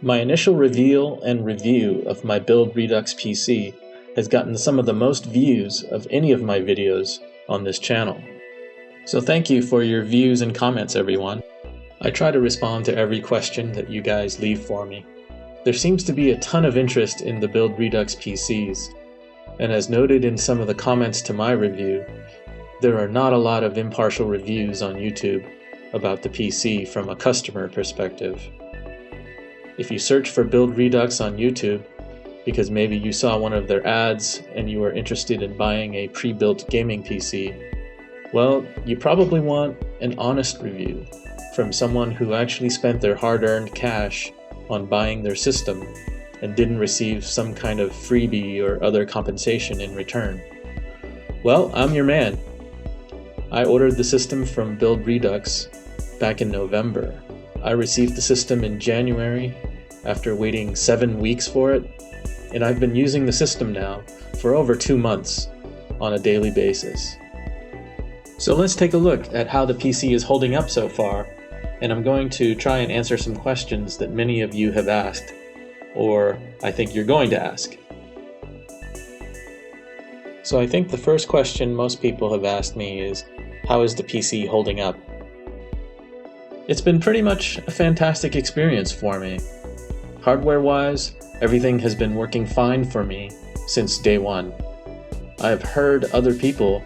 My initial reveal and review of my Build Redux PC has gotten some of the most views of any of my videos on this channel. So thank you for your views and comments, everyone. I try to respond to every question that you guys leave for me. There seems to be a ton of interest in the Build Redux PCs, and as noted in some of the comments to my review, there are not a lot of impartial reviews on YouTube about the PC from a customer perspective. If you search for Build Redux on YouTube, because maybe you saw one of their ads and you are interested in buying a pre-built gaming PC, well, you probably want an honest review from someone who actually spent their hard-earned cash on buying their system and didn't receive some kind of freebie or other compensation in return. Well, I'm your man. I ordered the system from Build Redux back in November. I received the system in January after waiting 7 weeks for it, and I've been using the system now for over 2 months on a daily basis. So let's take a look at how the PC is holding up so far, and I'm going to try and answer some questions that many of you have asked, or I think you're going to ask. So I think the first question most people have asked me is, how is the PC holding up? It's been pretty much a fantastic experience for me. Hardware-wise, everything has been working fine for me since day one. I have heard other people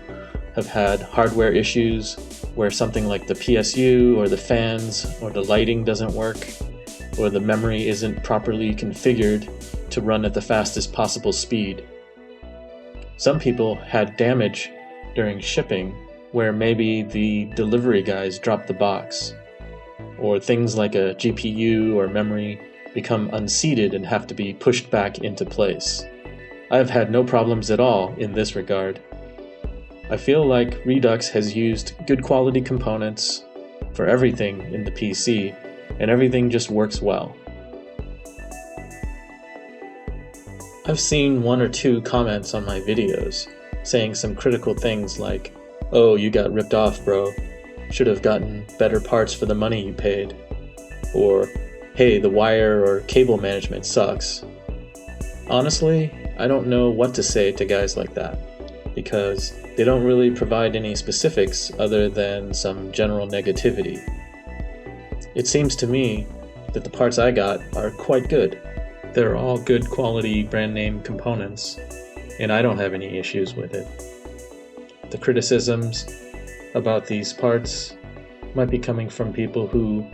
have had hardware issues where something like the PSU or the fans or the lighting doesn't work, or the memory isn't properly configured to run at the fastest possible speed. Some people had damage during shipping where maybe the delivery guys dropped the box, or things like a GPU or memory become unseated and have to be pushed back into place. I have had no problems at all in this regard. I feel like Redux has used good quality components for everything in the PC, and everything just works well. I've seen 1 or 2 comments on my videos saying some critical things like, "Oh, you got ripped off, bro. Should have gotten better parts for the money you paid." Or, "Hey, the wire or cable management sucks." Honestly, I don't know what to say to guys like that, because they don't really provide any specifics other than some general negativity. It seems to me that the parts I got are quite good. They're all good quality brand name components, and I don't have any issues with it. The criticisms about these parts might be coming from people who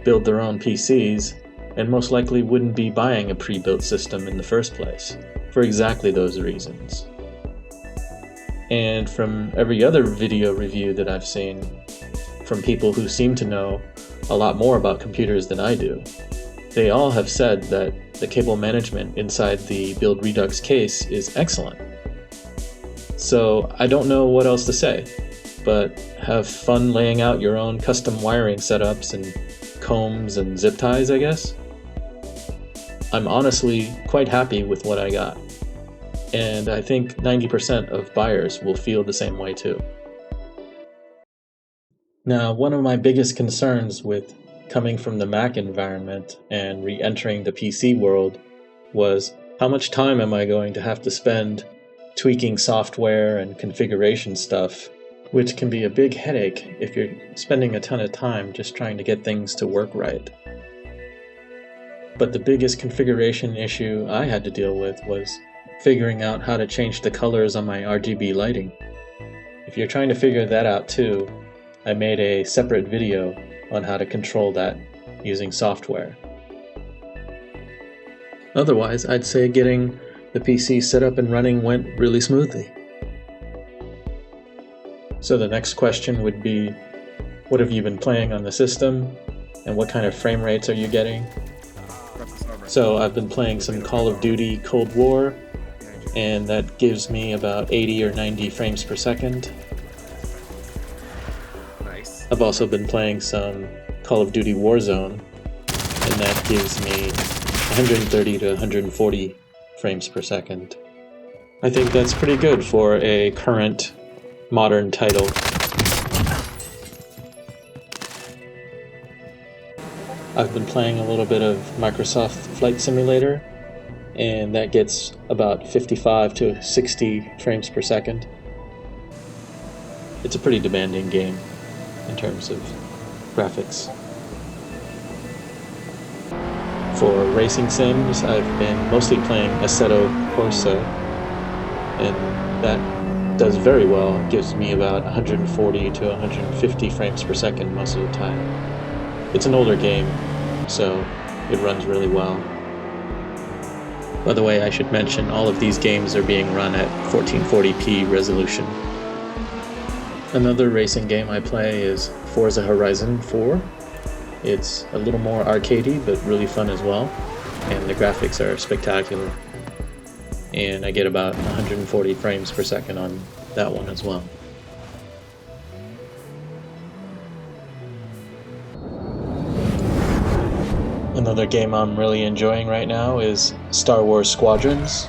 build their own PCs and most likely wouldn't be buying a pre-built system in the first place for exactly those reasons. And from every other video review that I've seen, from people who seem to know a lot more about computers than I do, they all have said that the cable management inside the Build Redux case is excellent. So I don't know what else to say, but have fun laying out your own custom wiring setups and combs and zip ties, I guess. I'm honestly quite happy with what I got, and I think 90% of buyers will feel the same way too. Now, one of my biggest concerns with coming from the Mac environment and re-entering the PC world was, how much time am I going to have to spend tweaking software and configuration stuff, which can be a big headache if you're spending a ton of time just trying to get things to work right. But the biggest configuration issue I had to deal with was figuring out how to change the colors on my RGB lighting. If you're trying to figure that out too, I made a separate video on how to control that using software. Otherwise, I'd say getting the PC set up and running went really smoothly. So the next question would be, what have you been playing on the system, and what kind of frame rates are you getting? So I've been playing some Call of Duty Cold War, and that gives me about 80 or 90 frames per second. Nice. I've also been playing some Call of Duty Warzone, and that gives me 130 to 140 frames per second. I think that's pretty good for a current modern title. I've been playing a little bit of Microsoft Flight Simulator, and that gets about 55 to 60 frames per second. It's a pretty demanding game in terms of graphics. For racing sims, I've been mostly playing Assetto Corsa, and that does very well. It gives me about 140 to 150 frames per second most of the time. It's an older game, so it runs really well. By the way, I should mention all of these games are being run at 1440p resolution. Another racing game I play is Forza Horizon 4. It's a little more arcadey, but really fun as well, and the graphics are spectacular. And I get about 140 frames per second on that one as well. Another game I'm really enjoying right now is Star Wars Squadrons.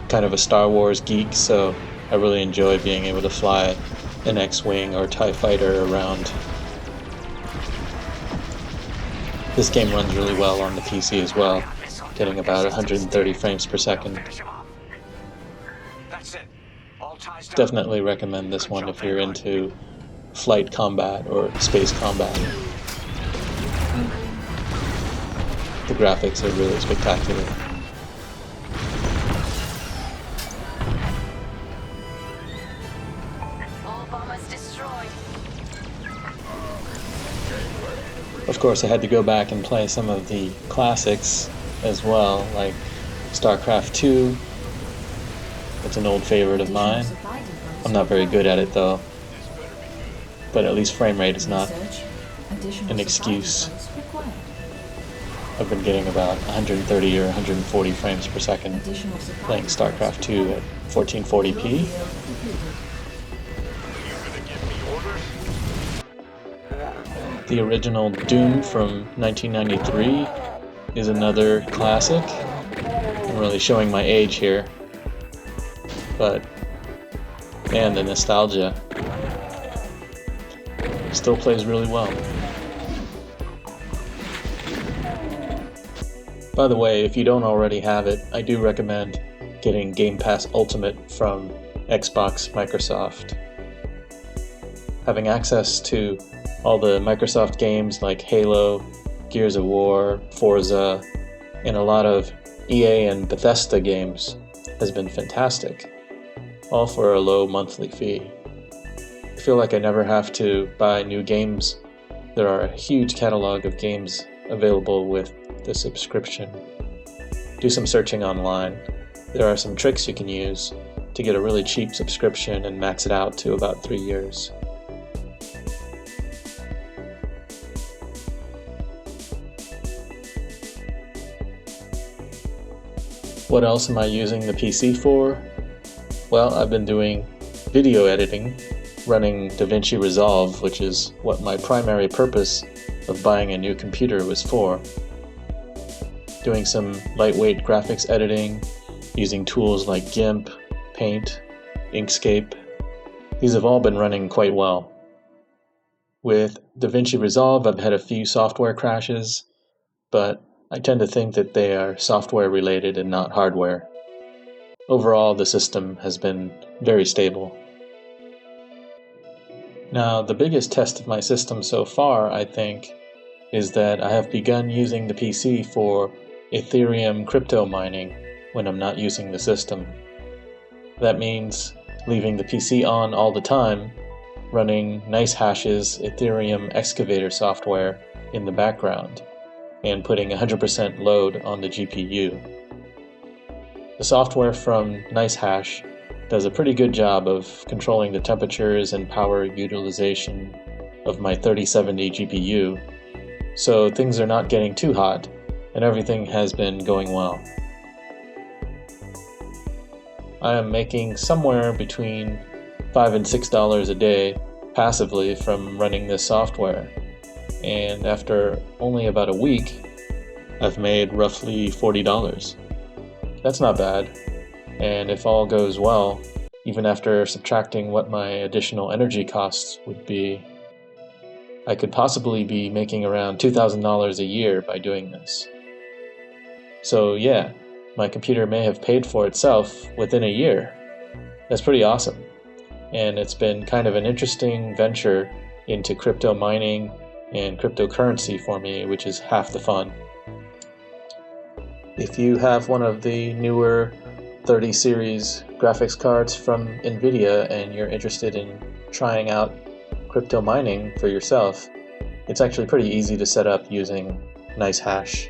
Kind of a Star Wars geek, so I really enjoy being able to fly an X-Wing or TIE Fighter around. This game runs really well on the PC as well, getting about 130 frames per second. Definitely recommend this one if you're into flight combat or space combat. The graphics are really spectacular. Of course, I had to go back and play some of the classics as well, like StarCraft 2. It's an old favorite of mine. I'm not very good at it though, but at least frame rate is not an excuse. I've been getting about 130 or 140 frames per second playing StarCraft 2 at 1440p. The original Doom from 1993 is another classic. I'm really showing my age here, but man, the nostalgia still plays really well. By the way, if you don't already have it, I do recommend getting Game Pass Ultimate from Xbox Microsoft. Having access to all the Microsoft games like Halo, Gears of War, Forza, and a lot of EA and Bethesda games has been fantastic, all for a low monthly fee. I feel like I never have to buy new games. There are a huge catalog of games available with the subscription. Do some searching online. There are some tricks you can use to get a really cheap subscription and max it out to about 3 years. What else am I using the PC for? Well, I've been doing video editing, running DaVinci Resolve, which is what my primary purpose of buying a new computer was for. Doing some lightweight graphics editing, using tools like GIMP, Paint, Inkscape. These have all been running quite well. With DaVinci Resolve, I've had a few software crashes, but I tend to think that they are software related and not hardware. Overall, the system has been very stable. Now, the biggest test of my system so far, I think, is that I have begun using the PC for Ethereum crypto mining when I'm not using the system. That means leaving the PC on all the time, running NiceHash's Ethereum excavator software in the background, and putting 100% load on the GPU. The software from NiceHash does a pretty good job of controlling the temperatures and power utilization of my 3070 GPU, so things are not getting too hot, and everything has been going well. I am making somewhere between $5 and $6 a day passively from running this software, and after only about a week, I've made roughly $40. That's not bad, and if all goes well, even after subtracting what my additional energy costs would be, I could possibly be making around $2,000 a year by doing this. So yeah, my computer may have paid for itself within a year. That's pretty awesome. And it's been kind of an interesting venture into crypto mining and cryptocurrency for me, which is half the fun. If you have one of the newer 30 series graphics cards from NVIDIA and you're interested in trying out crypto mining for yourself, it's actually pretty easy to set up using NiceHash.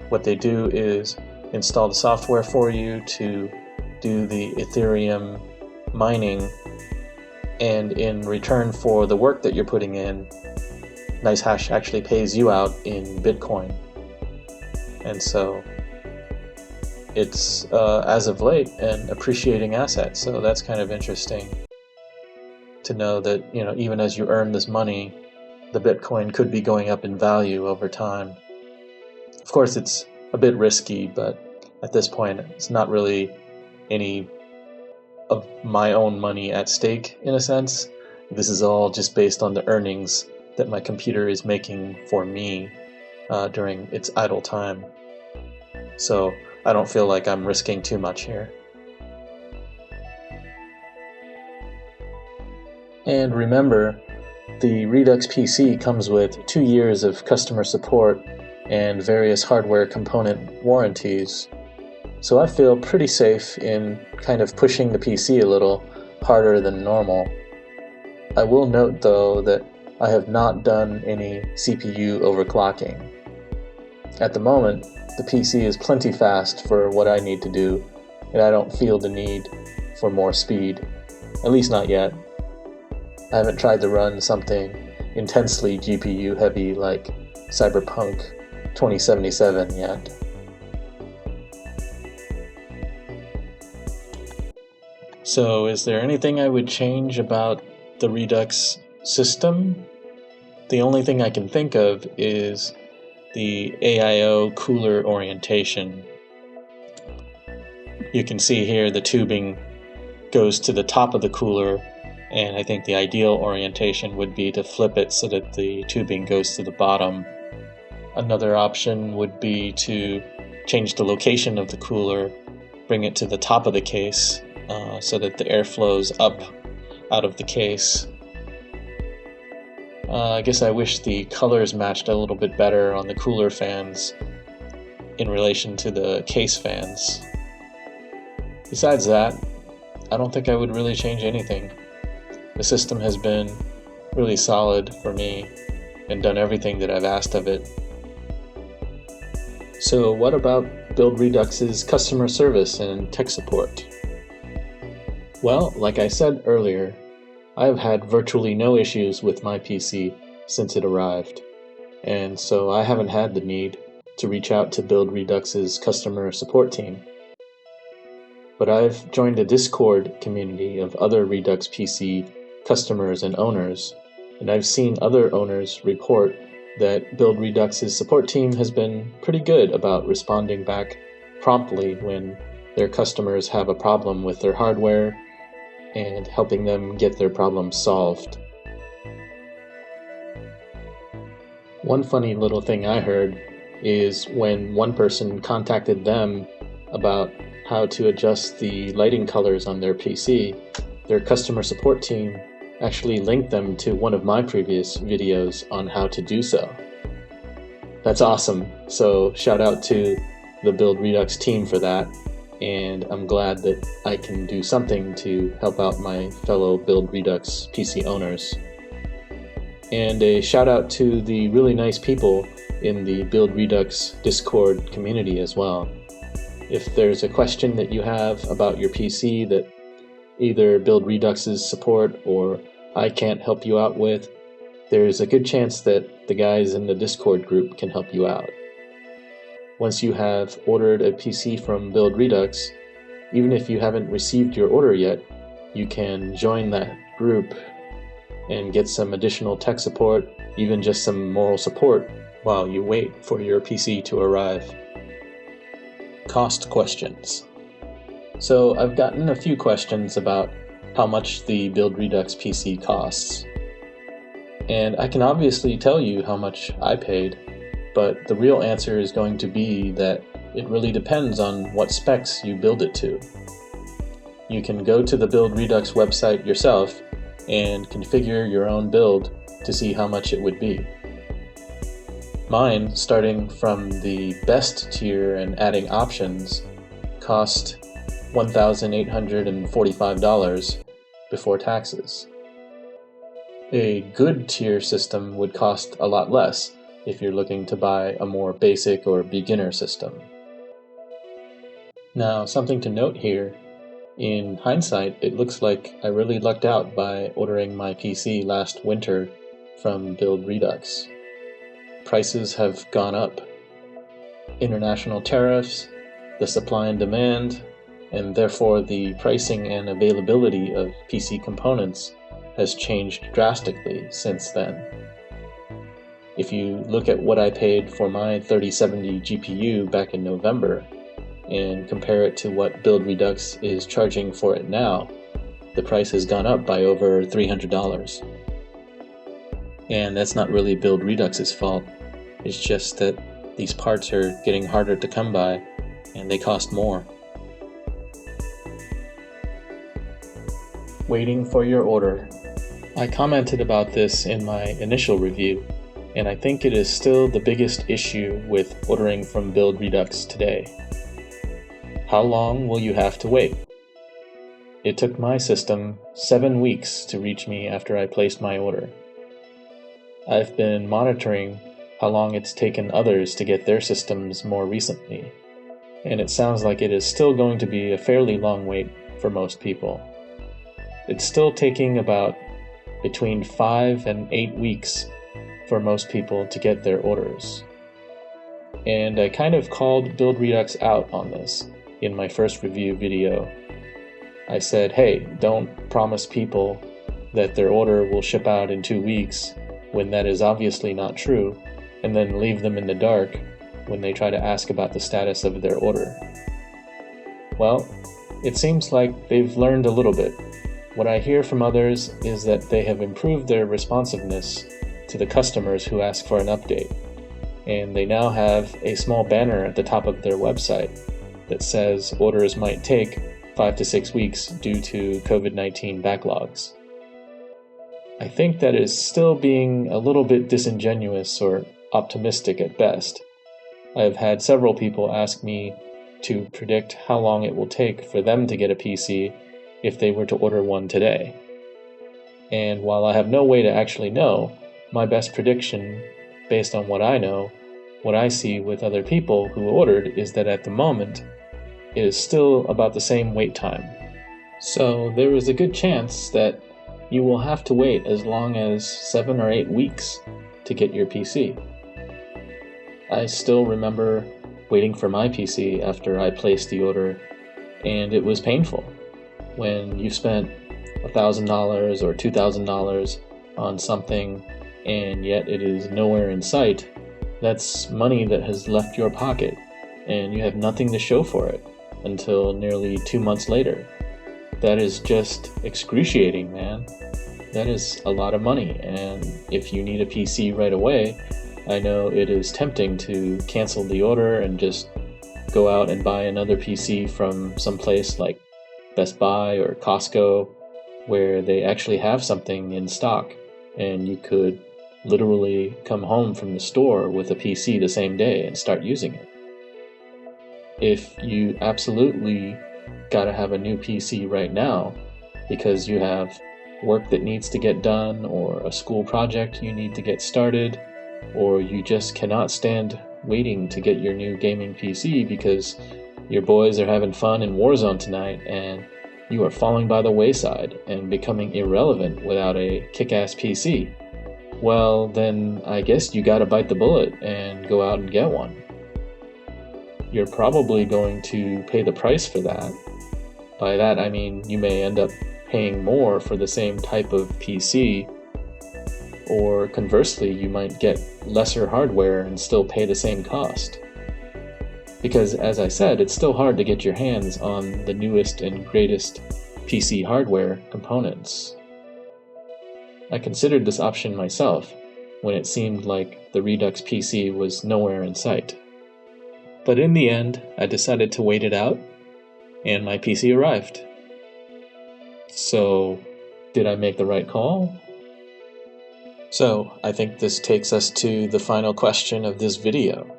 What they do is install the software for you to do the Ethereum mining, and in return for the work that you're putting in, NiceHash actually pays you out in Bitcoin. And so it's, as of late, an appreciating asset. So that's kind of interesting to know that, even as you earn this money, the Bitcoin could be going up in value over time. Of course, it's a bit risky, but at this point, it's not really any of my own money at stake, in a sense. This is all just based on the earnings that my computer is making for me during its idle time. So I don't feel like I'm risking too much here. And remember, the Redux PC comes with 2 years of customer support and various hardware component warranties. So I feel pretty safe in kind of pushing the PC a little harder than normal. I will note though that I have not done any CPU overclocking. At the moment, the PC is plenty fast for what I need to do, and I don't feel the need for more speed, at least not yet. I haven't tried to run something intensely GPU heavy like Cyberpunk 2077 yet. So is there anything I would change about the Redux system? The only thing I can think of is the AIO cooler orientation. You can see here the tubing goes to the top of the cooler, and I think the ideal orientation would be to flip it so that the tubing goes to the bottom. Another option would be to change the location of the cooler, bring it to the top of the case so that the air flows up out of the case. I guess I wish the colors matched a little bit better on the cooler fans in relation to the case fans. Besides that, I don't think I would really change anything. The system has been really solid for me and done everything that I've asked of it. So what about Build Redux's customer service and tech support? Well, like I said earlier, I've had virtually no issues with my PC since it arrived, and so I haven't had the need to reach out to Build Redux's customer support team. But I've joined a Discord community of other Redux PC customers and owners, and I've seen other owners report that Build Redux's support team has been pretty good about responding back promptly when their customers have a problem with their hardware and helping them get their problems solved. One funny little thing I heard is when one person contacted them about how to adjust the lighting colors on their PC, their customer support team actually linked them to one of my previous videos on how to do so. That's awesome. So shout out to the Build Redux team for that, and I'm glad that I can do something to help out my fellow Build Redux PC owners. And a shout out to the really nice people in the Build Redux Discord community as well. If there's a question that you have about your PC that either Build Redux's support or I can't help you out with, there's a good chance that the guys in the Discord group can help you out. Once you have ordered a PC from Build Redux, even if you haven't received your order yet, you can join that group and get some additional tech support, even just some moral support, while you wait for your PC to arrive. Cost questions. So I've gotten a few questions about how much the Build Redux PC costs. And I can obviously tell you how much I paid, but the real answer is going to be that it really depends on what specs you build it to. You can go to the Build Redux website yourself and configure your own build to see how much it would be. Mine, starting from the best tier and adding options, cost $1,845 before taxes. A good tier system would cost a lot less if you're looking to buy a more basic or beginner system. Now, something to note here, in hindsight, it looks like I really lucked out by ordering my PC last winter from Build Redux. Prices have gone up. International tariffs, the supply and demand, and therefore the pricing and availability of PC components has changed drastically since then. If you look at what I paid for my 3070 GPU back in November and compare it to what Build Redux is charging for it now, the price has gone up by over $300. And that's not really Build Redux's fault. It's just that these parts are getting harder to come by and they cost more. Waiting for your order. I commented about this in my initial review, and I think it is still the biggest issue with ordering from Build Redux today. How long will you have to wait? It took my system 7 weeks to reach me after I placed my order. I've been monitoring how long it's taken others to get their systems more recently, and it sounds like it is still going to be a fairly long wait for most people. It's still taking about between 5 and 8 weeks for most people to get their orders. And I kind of called Build Redux out on this in my first review video. I said, hey, don't promise people that their order will ship out in 2 weeks when that is obviously not true, and then leave them in the dark when they try to ask about the status of their order. Well, it seems like they've learned a little bit. What I hear from others is that they have improved their responsiveness to the customers who ask for an update, and they now have a small banner at the top of their website that says orders might take 5 to 6 weeks due to COVID-19 backlogs. I think that is still being a little bit disingenuous or optimistic at best. I have had several people ask me to predict how long it will take for them to get a PC if they were to order one today. And while I have no way to actually know, my best prediction, based on what I know, what I see with other people who ordered, is that at the moment, it is still about the same wait time. So there is a good chance that you will have to wait as long as 7 or 8 weeks to get your PC. I still remember waiting for my PC after I placed the order, and it was painful. When you spent $1,000 or $2,000 on something and yet it is nowhere in sight, that's money that has left your pocket and you have nothing to show for it until nearly 2 months later. That is just excruciating, man. That is a lot of money, and if you need a PC right away, I know it is tempting to cancel the order and just go out and buy another PC from some place like Best Buy or Costco, where they actually have something in stock, and you could literally come home from the store with a PC the same day and start using it. If you absolutely gotta have a new PC right now because you have work that needs to get done or a school project you need to get started, or you just cannot stand waiting to get your new gaming PC because your boys are having fun in Warzone tonight and you are falling by the wayside and becoming irrelevant without a kick-ass PC, well, then I guess you gotta bite the bullet and go out and get one. You're probably going to pay the price for that. By that I mean you may end up paying more for the same type of PC, or conversely, you might get lesser hardware and still pay the same cost. Because, as I said, it's still hard to get your hands on the newest and greatest PC hardware components. I considered this option myself when it seemed like the Redux PC was nowhere in sight. But in the end, I decided to wait it out, and my PC arrived. So, did I make the right call? So, I think this takes us to the final question of this video.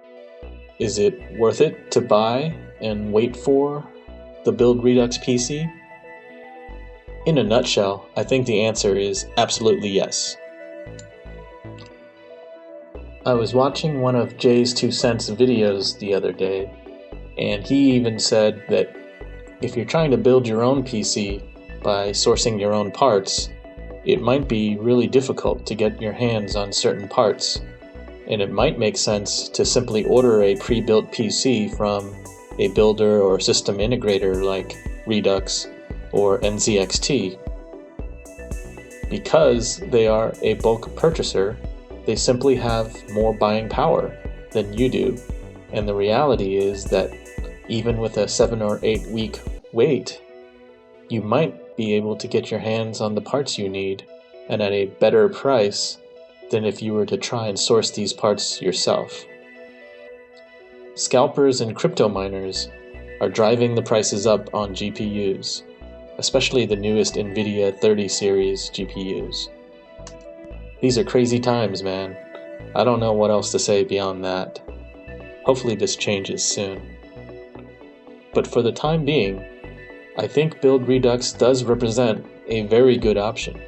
Is it worth it to buy and wait for the Build Redux PC? In a nutshell, I think the answer is absolutely yes. I was watching one of Jay's 2 Cents videos the other day, and he even said that if you're trying to build your own PC by sourcing your own parts, it might be really difficult to get your hands on certain parts, and it might make sense to simply order a pre-built PC from a builder or system integrator like Redux or NZXT. Because they are a bulk purchaser, they simply have more buying power than you do, and the reality is that even with a 7 or 8 week wait, you might be able to get your hands on the parts you need and at a better price than if you were to try and source these parts yourself. Scalpers and crypto miners are driving the prices up on GPUs, especially the newest NVIDIA 30 series GPUs. These are crazy times, man. I don't know what else to say beyond that. Hopefully this changes soon. But for the time being, I think Build Redux does represent a very good option,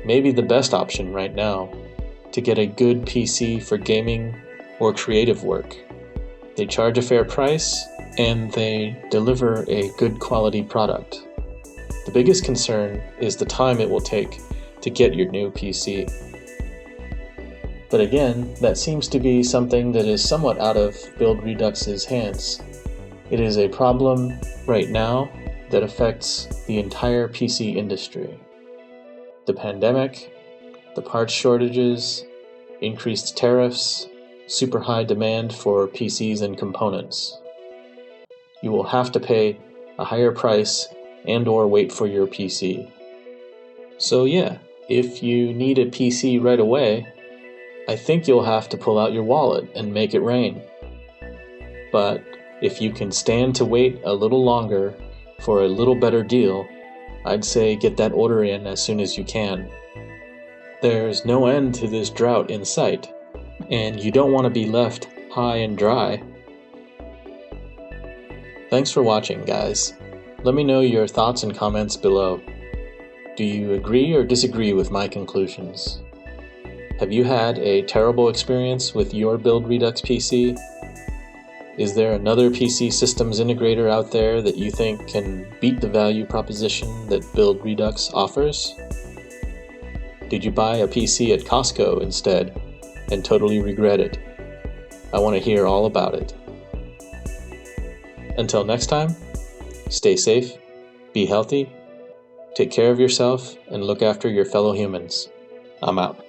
maybe the best option right now, to get a good PC for gaming or creative work. They charge a fair price, and they deliver a good quality product. The biggest concern is the time it will take to get your new PC. But again, that seems to be something that is somewhat out of Build Redux's hands. It is a problem right now that affects the entire PC industry. The pandemic, the parts shortages, increased tariffs, super high demand for PCs and components. You will have to pay a higher price and/or wait for your PC. So yeah, if you need a PC right away, I think you'll have to pull out your wallet and make it rain. But if you can stand to wait a little longer for a little better deal, I'd say get that order in as soon as you can. There's no end to this drought in sight, and you don't want to be left high and dry. Thanks for watching, guys. Let me know your thoughts and comments below. Do you agree or disagree with my conclusions? Have you had a terrible experience with your Build Redux PC? Is there another PC systems integrator out there that you think can beat the value proposition that Build Redux offers? Did you buy a PC at Costco instead and totally regret it? I want to hear all about it. Until next time, stay safe, be healthy, take care of yourself, and look after your fellow humans. I'm out.